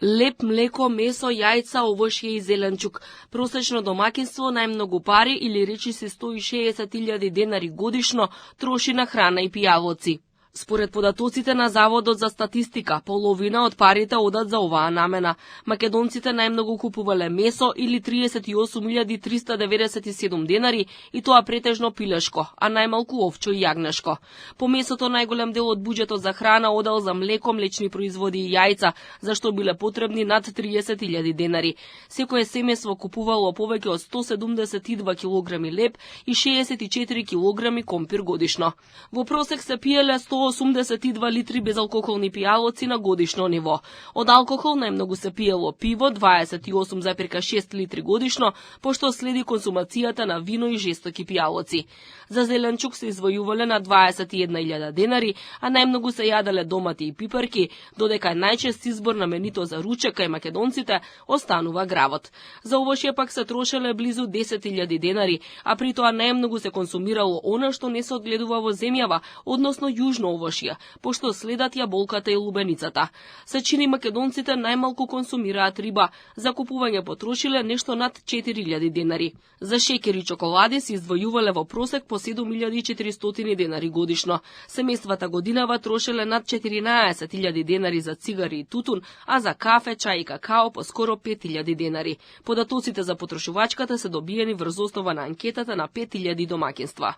Леп, млеко, месо, јајца, овошје и зеленчук. Просечно домаќинство најмногу пари или речиси 160.000 денари годишно троши на храна и пијавоци. Според податоците на Заводот за статистика, половина од парите одат за оваа намена. Македонците најмногу купувале месо или 38.397 денари и тоа претежно пилешко, а најмалку овчо и јагнешко. По месото најголем дел од буџетот за храна одел за млеко, млечни производи и јајца, зашто биле потребни над 30.000 денари. Секое семејство купувало повеќе од 172 килограми леб и 64 килограми компир годишно. Во просек се пиеле 182 литри безалкохолни пијалоци на годишно ниво. Од алкохол најмногу се пиело пиво 28,6 литри годишно, пошто следи консумацијата на вино и жестоки пијалоци. За зеленчук се извојувале на 21.000 денари, а најмногу се јаделе домати и пипарки, додека најчест избор на менито за ручек кај македонците останува гравот. За овошје пак се трошеле близу 10.000 денари, а при тоа најмногу се консумирало она што не се одгледува во земјава, односно јужно овошје, пошто следат јаболката и лубеницата. Се чини македонците најмалку консумираат риба, за купување потрошиле нешто над 4.000 денари. За шеќер и чоколади се извојувале во просек по 7.400 денари годишно. Семејствата годинава трошеле над 14.000 денари за цигари и тутун, а за кафе, чај и какао по скоро 5.000 денари. Податоците за потрошувачката се добиени врз основа на анкетата на 5.000 домаќинства.